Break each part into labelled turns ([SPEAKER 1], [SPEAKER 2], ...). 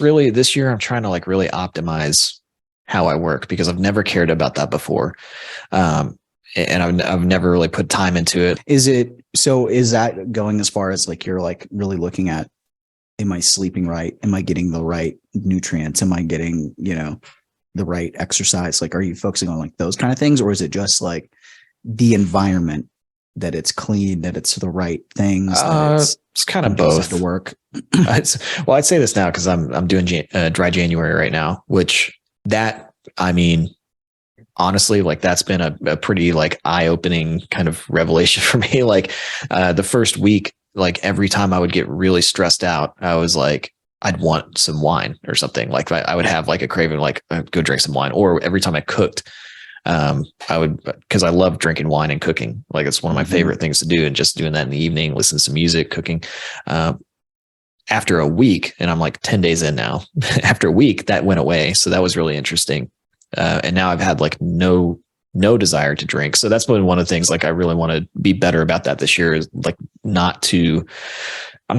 [SPEAKER 1] really this year I'm trying to like really optimize how I work because I've never cared about that before. And I've never really put time into it.
[SPEAKER 2] Is that going as far as like you're like really looking at, am I sleeping right? Am I getting the right nutrients? Am I getting, the right exercise? Like, are you focusing on like those kind of things, or is it just like the environment, that it's clean, that it's the right things?
[SPEAKER 1] It's kind of both.
[SPEAKER 2] To work.
[SPEAKER 1] I'd say this now because I'm doing dry January right now, which honestly, like that's been a pretty like eye-opening kind of revelation for me. Like the first week, like every time I would get really stressed out, I was like, I'd want some wine or something. Like I would have like a craving, like go drink some wine. Or every time I cooked, I would, because I love drinking wine and cooking. Like it's one of my favorite things to do, and just doing that in the evening, listen to some music, cooking. After a week, and I'm like 10 days in now, after a week that went away. So that was really interesting. And now I've had like no desire to drink. So that's been one of the things, like I really want to be better about that this year, is like I'm not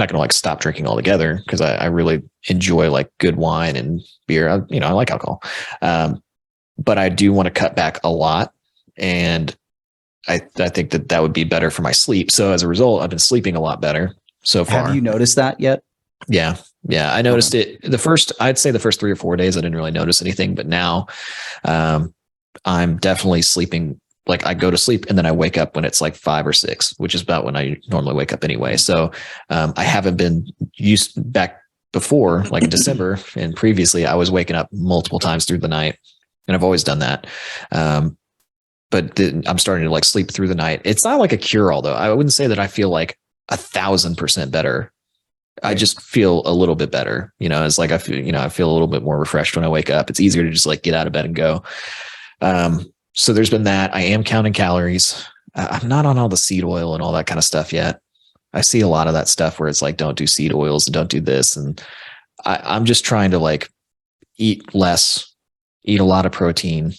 [SPEAKER 1] going to like stop drinking altogether, because I really enjoy like good wine and beer. I like alcohol. But I do want to cut back a lot. And I think that would be better for my sleep. So as a result, I've been sleeping a lot better so far.
[SPEAKER 2] Have you noticed that yet?
[SPEAKER 1] Yeah. I noticed it I'd say the first 3 or 4 days, I didn't really notice anything, but now, I'm definitely sleeping. Like I go to sleep and then I wake up when it's like 5 or 6, which is about when I normally wake up anyway. So, I haven't been used back before, like in December and previously, I was waking up multiple times through the night, and I've always done that. But I'm starting to like sleep through the night. It's not like a cure all though. I wouldn't say that I feel like 1,000% better. I just feel a little bit better. It's like I feel a little bit more refreshed when I wake up. It's easier to just like get out of bed and go. So there's been that. I am counting calories. I'm not on all the seed oil and all that kind of stuff yet. I see a lot of that stuff where it's like, don't do seed oils and don't do this. And I'm just trying to like eat less, eat a lot of protein,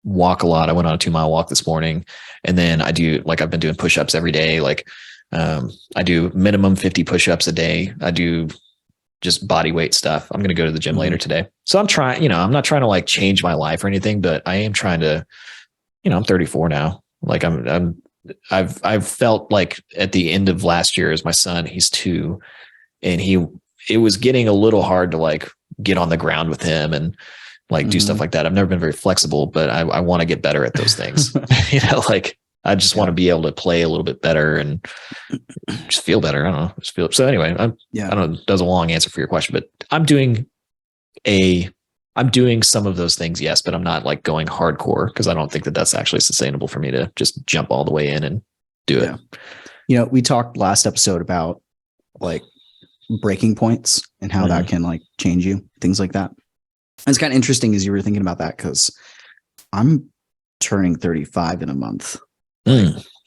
[SPEAKER 1] walk a lot. I went on a 2-mile walk this morning, and then I've been doing push-ups every day. Like, I do minimum 50 push-ups a day. I do just body weight stuff. I'm going to go to the gym later today. So I'm trying, I'm not trying to like change my life or anything, but I am trying to, I'm 34 now. Like I've felt like at the end of last year, as my son, he's 2, and it was getting a little hard to like get on the ground with him and like do stuff like that. I've never been very flexible, but I want to get better at those things. Like I just want to be able to play a little bit better and just feel better. I don't know. So anyway, I don't know. That was a long answer for your question, but I'm doing some of those things. Yes, but I'm not like going hardcore, because I don't think that that's actually sustainable for me to just jump all the way in and do it.
[SPEAKER 2] We talked last episode about like breaking points and how that can like change you, things like that. It's kind of interesting as you were thinking about that, because I'm turning 35 in a month.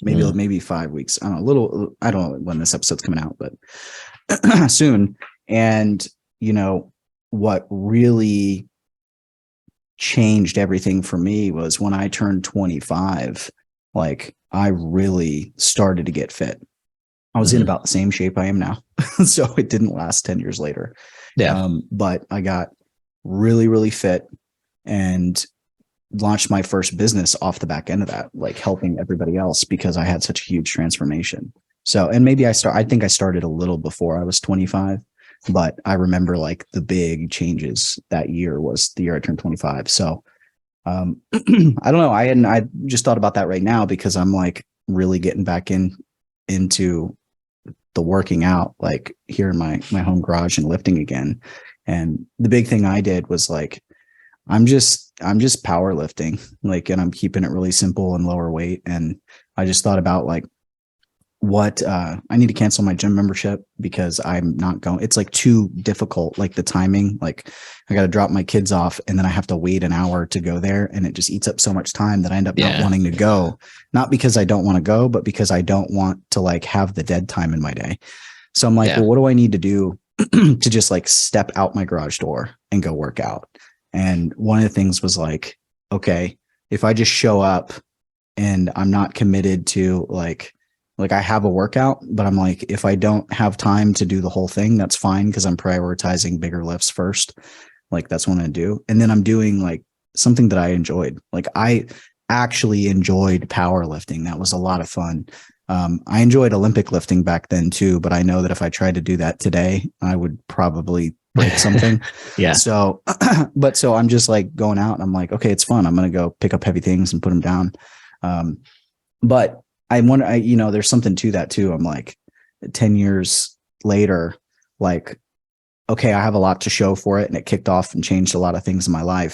[SPEAKER 2] Maybe 5 weeks. I don't know when this episode's coming out, but soon. And what really changed everything for me was when I turned 25, like I really started to get fit. I was in about the same shape I am now. So it didn't last 10 years later.
[SPEAKER 1] Yeah.
[SPEAKER 2] But I got really, really fit and launched my first business off the back end of that, like helping everybody else, because I had such a huge transformation. So, and maybe I think I started a little before I was 25, but I remember like the big changes that year was the year I turned 25. So, I don't know. I just thought about that right now, because I'm like really getting back into the working out, like here in my home garage, and lifting again. And the big thing I did was like, I'm just powerlifting, like, and I'm keeping it really simple and lower weight. And I just thought about like what I need to cancel my gym membership, because I'm not going. It's like too difficult, like the timing. Like I got to drop my kids off, and then I have to wait an hour to go there, and it just eats up so much time that I end up not wanting to go. Not because I don't want to go, but because I don't want to like have the dead time in my day. So I'm like, well, what do I need to do to just like step out my garage door and go work out? And one of the things was like, okay, if I just show up and I'm not committed to like Like I have a workout, but I'm like, if I don't have time to do the whole thing, that's fine because I'm prioritizing bigger lifts first. Like that's what I do. And then I'm doing like something that I enjoyed. Like I actually enjoyed powerlifting. That was a lot of fun. I enjoyed Olympic lifting back then too, but I know that if I tried to do that today, I would probably break something.
[SPEAKER 1] Yeah.
[SPEAKER 2] So, so I'm just like going out and I'm like, okay, it's fun. I'm going to go pick up heavy things and put them down. But I wonder, there's something to that too. I'm like 10 years later, like, okay, I have a lot to show for it and it kicked off and changed a lot of things in my life.